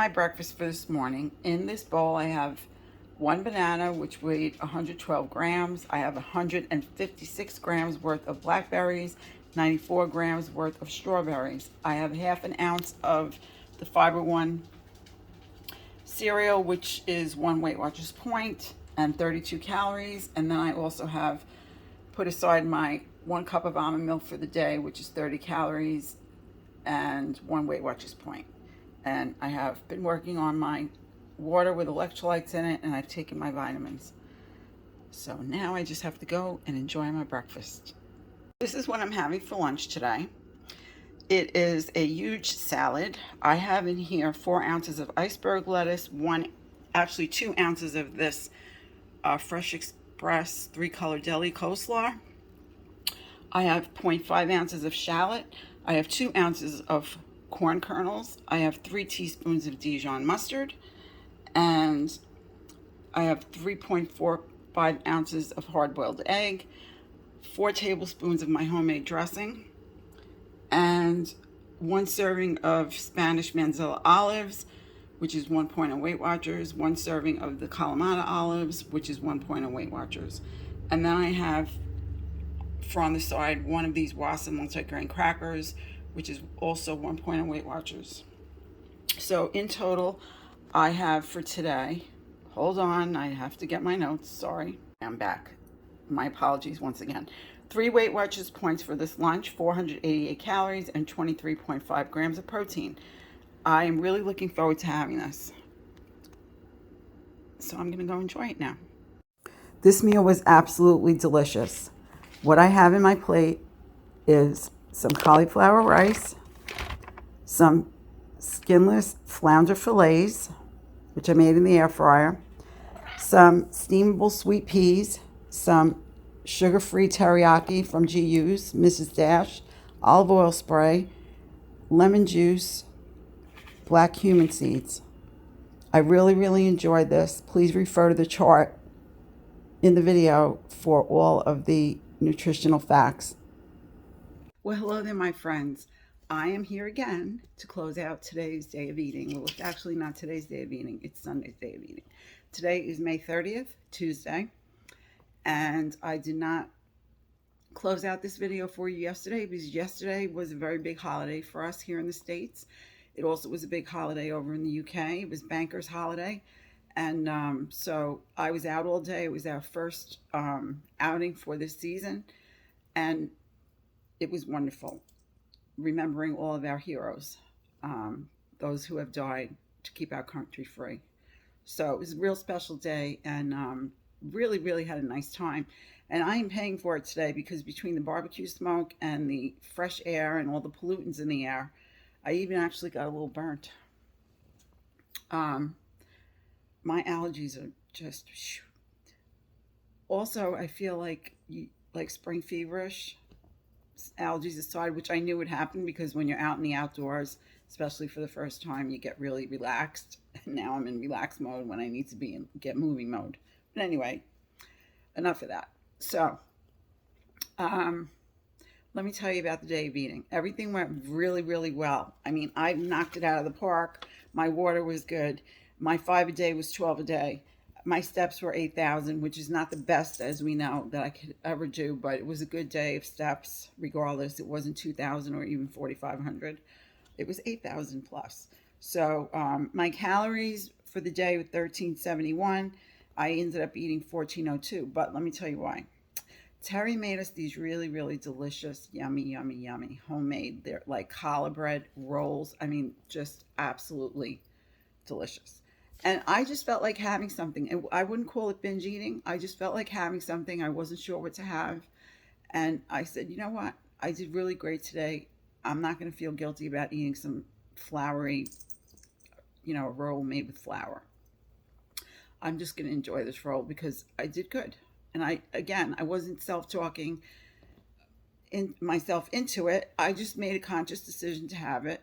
my breakfast for this morning. In this bowl, I have one banana, which weighed 112 grams. I have 156 grams worth of blackberries, 94 grams worth of strawberries. I have half an ounce of the Fiber One cereal, which is one Weight Watchers point, and 32 calories. And then I also have put aside my 1 cup of almond milk for the day, which is 30 calories and one Weight Watchers point. And I have been working on my water with electrolytes in it, and I've taken my vitamins. So now I just have to go and enjoy my breakfast. This is what I'm having for lunch today. It is a huge salad. I have in here 4 ounces of iceberg lettuce, 2 ounces of this Fresh Express 3-color deli coleslaw. I have 0.5 ounces of shallot. I have 2 ounces of corn kernels. I have 3 teaspoons of Dijon mustard, and I have 3.45 ounces of hard-boiled egg, 4 tablespoons of my homemade dressing, and 1 serving of Spanish Manzanilla olives, which is 1 point of Weight Watchers, 1 serving of the Kalamata olives, which is 1 point of Weight Watchers. And then I have, for on the side, 1 of these Wassa multigrain crackers, which is also 1 point of Weight Watchers. So in total, I have for today, hold on, I have to get my notes, sorry. I'm back. My apologies once again. 3 Weight Watchers points for this lunch, 488 calories, and 23.5 grams of protein. I am really looking forward to having this. So I'm gonna go enjoy it now. This meal was absolutely delicious. What I have in my plate is some cauliflower rice, some skinless flounder fillets, which I made in the air fryer, some steamable sweet peas, some sugar-free teriyaki from GU's, Mrs. Dash, olive oil spray, lemon juice, black cumin seeds. I really enjoyed this. Please refer to the chart in the video for all of the nutritional facts. Well, hello there, my friends. I am here again to close out today's day of eating. Well, it's actually not today's day of eating. It's Sunday's day of eating. Today is May 30th, Tuesday. And I did not close out this video for you yesterday because yesterday was a very big holiday for us here in the States. It also was a big holiday over in the UK. It was Banker's Holiday. And so I was out all day. It was our first outing for this season. And it was wonderful, remembering all of our heroes, those who have died to keep our country free. So it was a real special day, and really had a nice time. And I am paying for it today because between the barbecue smoke and the fresh air and all the pollutants in the air, I even actually got a little burnt. My allergies are just... Also, I feel like spring feverish. Allergies aside, which I knew would happen because when you're out in the outdoors, especially for the first time, you get really relaxed. And now I'm in relaxed mode when I need to be in get moving mode. But anyway, enough of that. So, let me tell you about the day of eating. Everything went really well. I mean, I knocked it out of the park. My water was good. My 5 a day was 12 a day. My steps were 8,000, which is not the best, as we know, that I could ever do, but it was a good day of steps, regardless. It wasn't 2,000 or even 4,500. It was 8,000 plus. So my calories for the day were 1,371. I ended up eating 1,402, but let me tell you why. Terry made us these really delicious, yummy, homemade, they're like challah bread rolls. I mean, just absolutely delicious. And I just felt like having something. And I wouldn't call it binge eating. I just felt like having something. I wasn't sure what to have. And I said, you know what? I did really great today. I'm not going to feel guilty about eating some floury, roll made with flour. I'm just going to enjoy this roll because I did good. And I wasn't self-talking myself into it. I just made a conscious decision to have it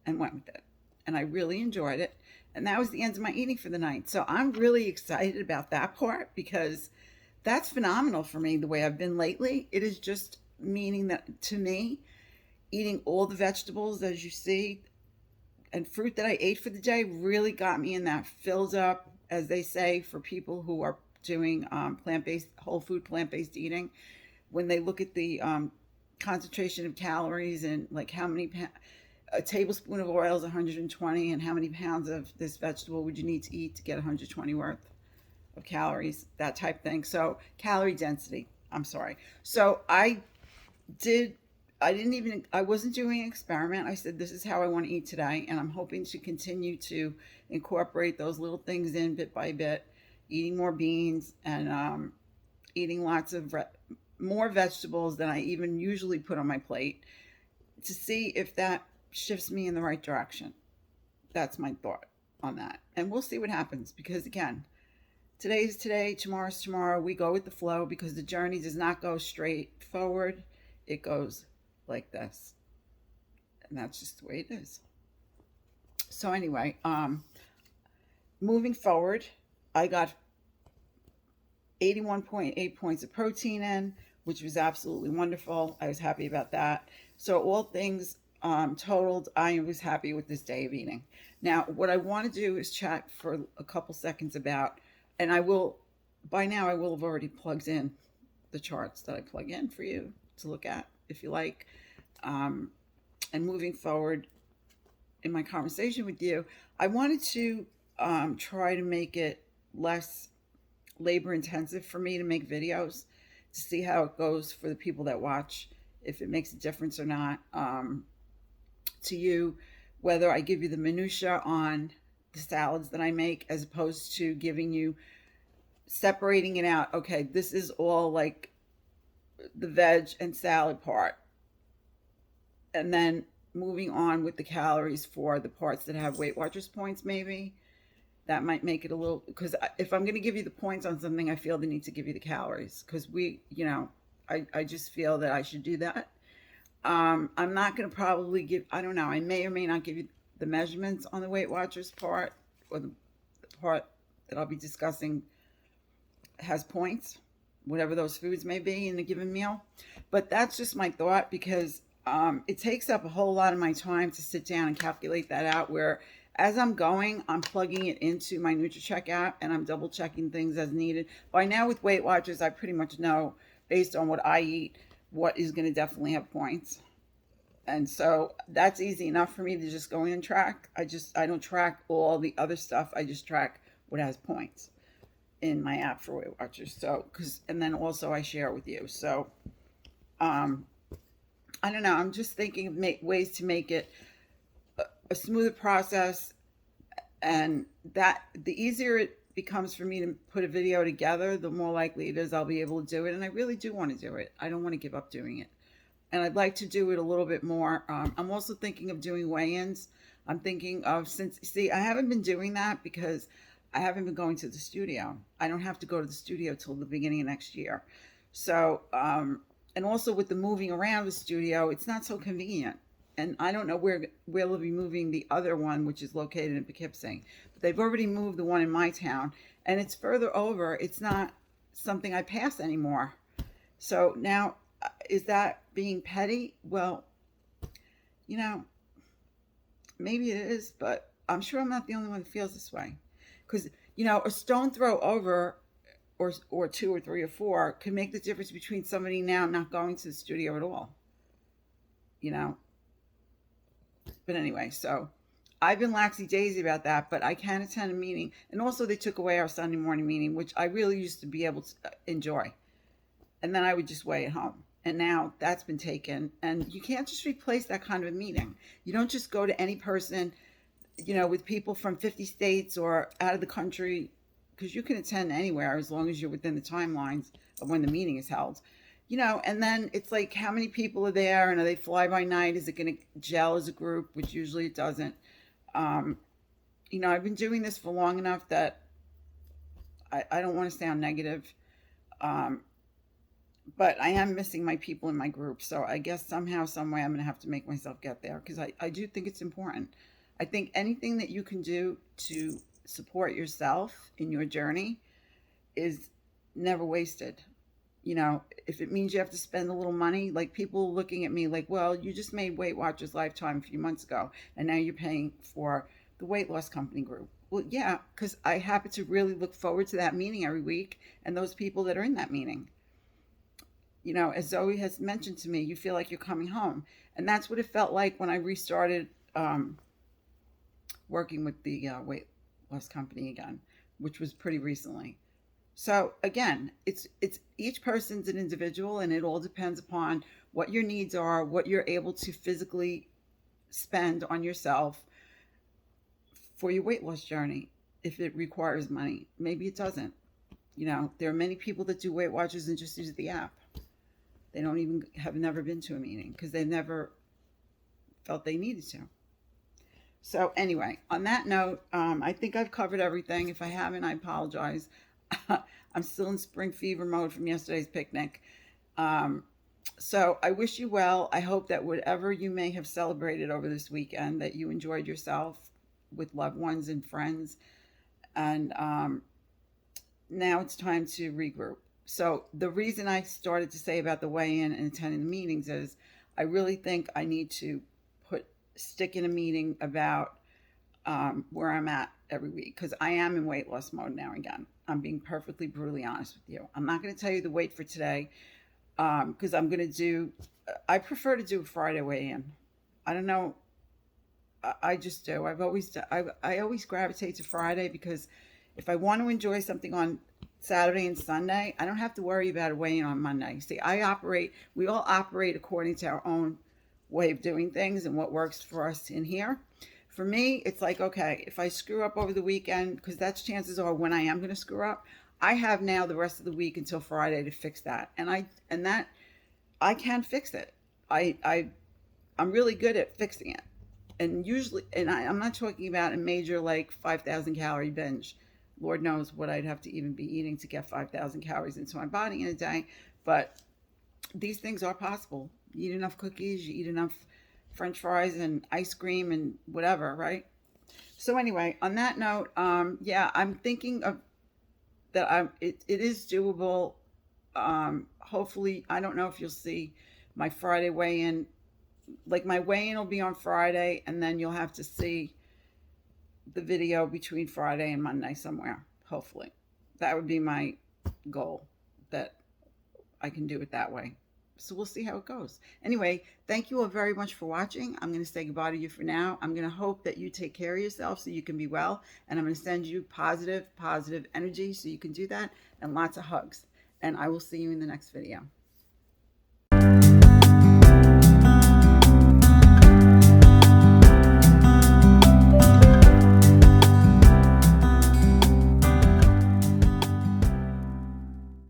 and went with it. And I really enjoyed it. And that was the end of my eating for the night. So I'm really excited about that part because that's phenomenal for me the way I've been lately. It is just meaning that to me, eating all the vegetables, as you see, and fruit that I ate for the day really got me in that filled up, as they say, for people who are doing plant-based, whole food, plant-based eating. When they look at the concentration of calories and like how many a tablespoon of oil is 120, and how many pounds of this vegetable would you need to eat to get 120 worth of calories, that type thing. So calorie density, I'm sorry. So did I wasn't doing an experiment. I said, this is how I want to eat today. And I'm hoping to continue to incorporate those little things in bit by bit, eating more beans and eating lots of more vegetables than I even usually put on my plate, to see if that shifts me in the right direction. That's my thought on that. And we'll see what happens, because again, today's today, tomorrow's tomorrow. We go with the flow, because the journey does not go straight forward. It goes like this. And that's just the way it is. So anyway, moving forward, I got 81.8 points of protein in, which was absolutely wonderful. I was happy about that. So all things totaled, I was happy with this day of eating. Now, what I want to do is chat for a couple seconds about, and by now I will have already plugged in the charts that I plug in for you to look at, if you like. And moving forward in my conversation with you, I wanted to try to make it less labor intensive for me to make videos, to see how it goes for the people that watch, if it makes a difference or not to you, whether I give you the minutia on the salads that I make, as opposed to giving you, separating it out. Okay, this is all like the veg and salad part, and then moving on with the calories for the parts that have Weight Watchers points. Maybe that might make it a little, because if I'm going to give you the points on something, I feel the need to give you the calories, because I just feel that I should do that. I'm not going to probably give, I don't know, I may or may not give you the measurements on the Weight Watchers part, or the part that I'll be discussing has points, whatever those foods may be in a given meal. But that's just my thought, because it takes up a whole lot of my time to sit down and calculate that out, where as I'm going, I'm plugging it into my Nutricheck app and I'm double checking things as needed. By now with Weight Watchers, I pretty much know, based on what I eat, what is going to definitely have points. And so that's easy enough for me to just go in and track. I don't track all the other stuff. I just track what has points in my app for Weight Watchers. So, and then also I share it with you. So, I don't know. I'm just thinking of ways to make it a smoother process, and that the easier it becomes for me to put a video together, the more likely it is I'll be able to do it. And I really do want to do it. I don't want to give up doing it. And I'd like to do it a little bit more. I'm also thinking of doing weigh-ins. I'm thinking of, I haven't been doing that because I haven't been going to the studio. I don't have to go to the studio till the beginning of next year. So, and also with the moving around the studio, it's not so convenient. And I don't know where we'll be moving the other one, which is located in Poughkeepsie. But they've already moved the one in my town, and it's further over. It's not something I pass anymore. So now, is that being petty? Well, maybe it is, but I'm sure I'm not the only one that feels this way. Because, a stone throw over, or two or three or four, could make the difference between somebody now not going to the studio at all. But anyway, so I've been laxy-daisy about that, but I can attend a meeting. And also they took away our Sunday morning meeting, which I really used to be able to enjoy. And then I would just weigh at home. And now that's been taken. And you can't just replace that kind of a meeting. You don't just go to any person, with people from 50 states or out of the country, because you can attend anywhere as long as you're within the timelines of when the meeting is held. And then it's like, how many people are there, and are they fly by night? Is it going to gel as a group, which usually it doesn't. I've been doing this for long enough that I don't want to sound negative. But I am missing my people in my group. So I guess somehow, some way, I'm going to have to make myself get there, because I do think it's important. I think anything that you can do to support yourself in your journey is never wasted. if it means you have to spend a little money, like people looking at me like, well, you just made Weight Watchers Lifetime a few months ago, and now you're paying for the weight loss company group. Well, yeah, because I happen to really look forward to that meeting every week and those people that are in that meeting. As Zoe has mentioned to me, you feel like you're coming home. And that's what it felt like when I restarted working with the weight loss company again, which was pretty recently. So again, it's each person's an individual, and it all depends upon what your needs are, what you're able to physically spend on yourself for your weight loss journey. If it requires money, maybe it doesn't. There are many people that do Weight Watchers and just use the app. They don't even have never been to a meeting because they never felt they needed to. So anyway, on that note, I think I've covered everything. If I haven't, I apologize. I'm still in spring fever mode from yesterday's picnic. So I wish you well. I hope that whatever you may have celebrated over this weekend, that you enjoyed yourself with loved ones and friends. And now it's time to regroup. So the reason I started to say about the weigh-in and attending the meetings is I really think I need to stick in a meeting about where I'm at every week, because I am in weight loss mode now again. I'm being perfectly brutally honest with you. I'm not going to tell you the weight for today because I prefer to do a Friday weigh-in. I don't know. I just do. I always gravitate to Friday because if I want to enjoy something on Saturday and Sunday, I don't have to worry about a weigh-in on Monday. See, we all operate according to our own way of doing things and what works for us in here. For me, it's like, okay, if I screw up over the weekend, because that's chances are when I am going to screw up, I have now the rest of the week until Friday to fix that. And I can fix it. I'm really good at fixing it. And usually, I'm not talking about a major like 5,000 calorie binge. Lord knows what I'd have to even be eating to get 5,000 calories into my body in a day. But these things are possible. You eat enough cookies, you eat enough French fries and ice cream and whatever, right? So anyway, on that note, yeah, I'm thinking of that. It is doable. Hopefully, I don't know if you'll see my Friday weigh-in. Like my weigh-in will be on Friday, and then you'll have to see the video between Friday and Monday somewhere. Hopefully, that would be my goal, that I can do it that way. So we'll see how it goes. Anyway, thank you all very much for watching. I'm going to say goodbye to you for now. I'm going to hope that you take care of yourself so you can be well. And I'm going to send you positive energy so you can do that, and lots of hugs. And I will see you in the next video.